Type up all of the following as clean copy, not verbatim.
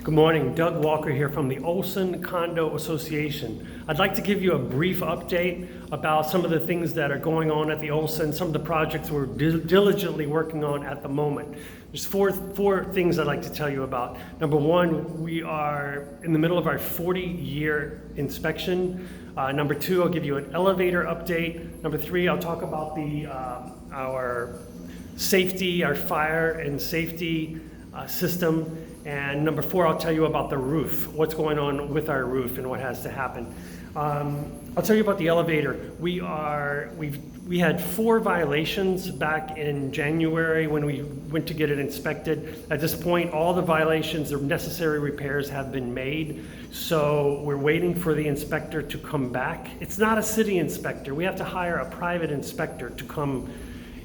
Good morning, Doug Walker here from the Olsen Condo Association. I'd like to give you a brief update about some of the things that are going on at the Olsen, some of the projects we're diligently working on at the moment. There's four things I'd like to tell you about. Number one, we are in the middle of our 40-year inspection. Number two, I'll give you an elevator update. Number three, I'll talk about our safety, our fire and safety system. And number four, I'll tell you about the roof, what's going on with our roof and what has to happen. I'll tell you about the elevator. We had 4 violations back in January when we went to get it inspected. At this point, all the violations, the necessary repairs have been made. So we're waiting for the inspector to come back. It's not a city inspector. We have to hire a private inspector to come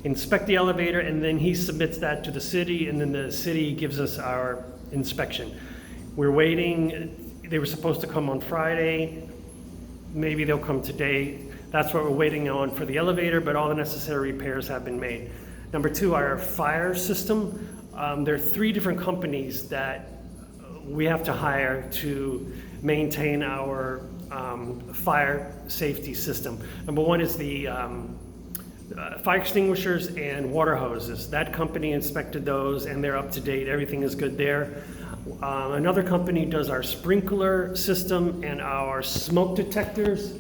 inspect the elevator, and then he submits that to the city, and then the city gives us our inspection. We're waiting. They were supposed to come on Friday. Maybe they'll come today. That's what we're waiting on for the elevator, but all the necessary repairs have been made. Number two, our fire system. There are 3 different companies that we have to hire to maintain our fire safety system. Number one is the fire extinguishers and water hoses. That company inspected those and they're up to date. Everything is good there. Another company does our sprinkler system and our smoke detectors.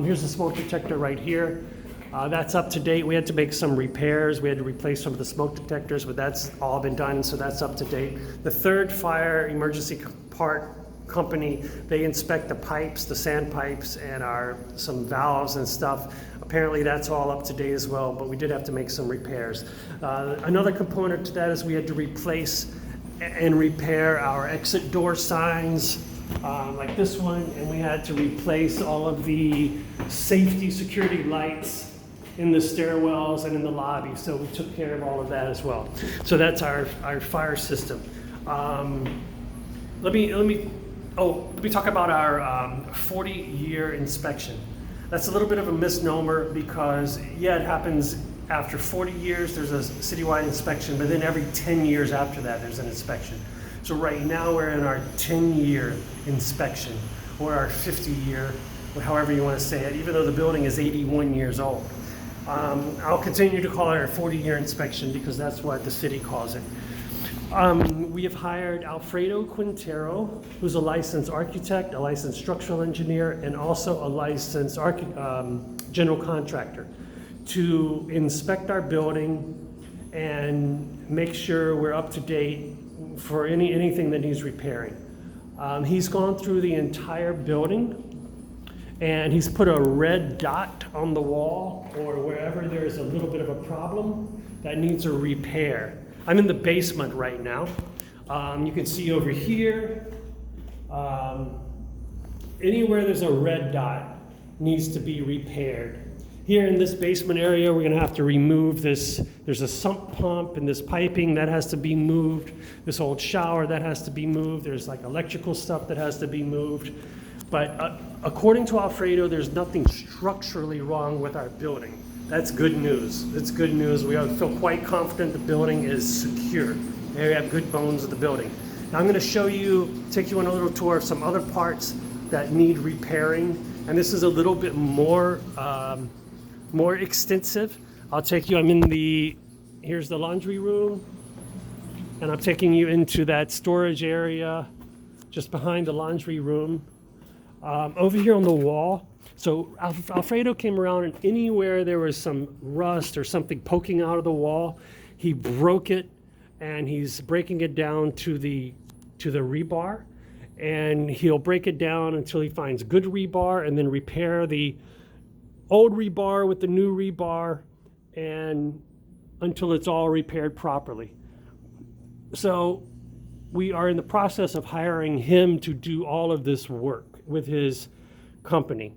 Here's the smoke detector right here. That's up to date. We had to make some repairs. We had to replace some of the smoke detectors, but that's all been done, so that's up to date. The third fire emergency part company, they inspect the pipes, the sand pipes, and some valves and stuff. Apparently that's all up to date as well, but we did have to make some repairs. Another component to that is we had to replace and repair our exit door signs, like this one, and we had to replace all of the safety security lights in the stairwells and in the lobby, so we took care of all of that as well. So that's our fire system. Let me talk about our 40-year inspection. That's a little bit of a misnomer because, yeah, it happens after 40 years, there's a citywide inspection, but then every 10 years after that, there's an inspection. So right now we're in our 10-year inspection, or our 50-year, however you want to say it, even though the building is 81 years old. I'll continue to call it our 40-year inspection because that's what the city calls it. We have hired Alfredo Quintero, who's a licensed architect, a licensed structural engineer, and also a licensed general contractor to inspect our building and make sure we're up to date for anything that needs repairing. He's gone through the entire building and he's put a red dot on the wall or wherever there's a little bit of a problem that needs a repair. I'm in the basement right now. You can see over here, anywhere there's a red dot needs to be repaired. Here in this basement area, we're gonna have to remove this. There's a sump pump and this piping that has to be moved. This old shower that has to be moved. There's like electrical stuff that has to be moved. But according to Alfredo, there's nothing structurally wrong with our building. That's good news. It's good news. We feel quite confident the building is secure. We have good bones of the building. Now I'm going to take you on a little tour of some other parts that need repairing. And this is a little bit more extensive. Here's the laundry room. And I'm taking you into that storage area just behind the laundry room. Over here on the wall, so Alfredo came around and anywhere there was some rust or something poking out of the wall, he broke it and he's breaking it down to the rebar, and he'll break it down until he finds good rebar and then repair the old rebar with the new rebar and until it's all repaired properly. So we are in the process of hiring him to do all of this work with his company.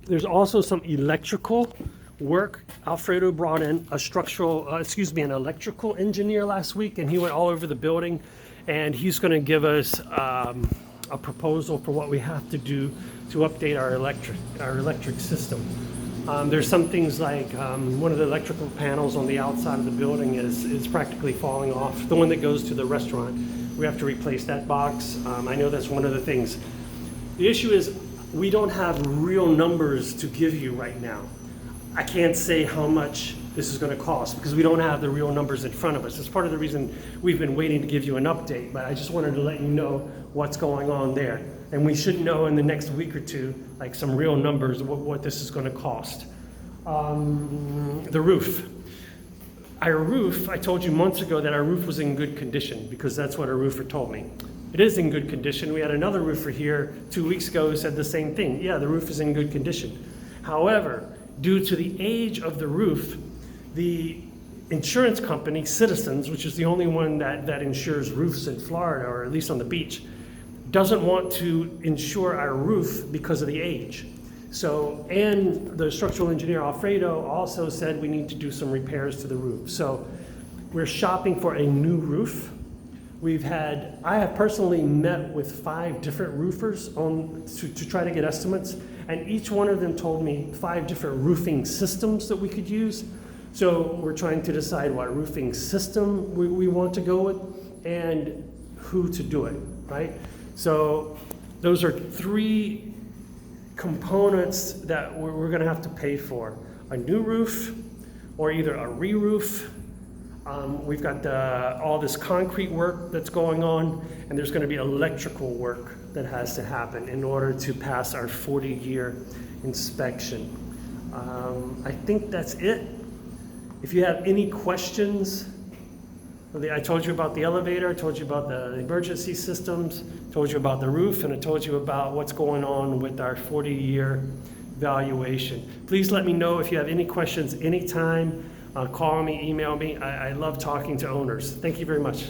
There's also some electrical work. Alfredo brought in an electrical engineer last week, and he went all over the building, and he's going to give us a proposal for what we have to do to update our electric system. There's some things like one of the electrical panels on the outside of the building is practically falling off. The one that goes to the restaurant, we have to replace that box. I know that's one of the things. The issue is we don't have real numbers to give you right now. I can't say how much this is going to cost because we don't have the real numbers in front of us. It's part of the reason we've been waiting to give you an update, but I just wanted to let you know what's going on there. And we should know in the next week or two, like some real numbers, what this is going to cost. The roof. Our roof, I told you months ago that our roof was in good condition because that's what our roofer told me. It is in good condition. We had another roofer here 2 weeks ago who said the same thing. Yeah, the roof is in good condition. However, due to the age of the roof, the insurance company, Citizens, which is the only one that insures roofs in Florida, or at least on the beach, doesn't want to insure our roof because of the age. So, and the structural engineer Alfredo also said we need to do some repairs to the roof. So we're shopping for a new roof. I have personally met with 5 different roofers to try to get estimates, and each one of them told me 5 different roofing systems that we could use. So we're trying to decide what roofing system we want to go with and who to do it, right? So those are 3 components that we're gonna have to pay for. A new roof, or either a re-roof. We've got all this concrete work that's going on, and there's gonna be electrical work that has to happen in order to pass our 40-year inspection. I think that's it. If you have any questions, I told you about the elevator, I told you about the emergency systems, told you about the roof, and I told you about what's going on with our 40-year valuation. Please let me know if you have any questions anytime. Call me, email me. I love talking to owners. Thank you very much.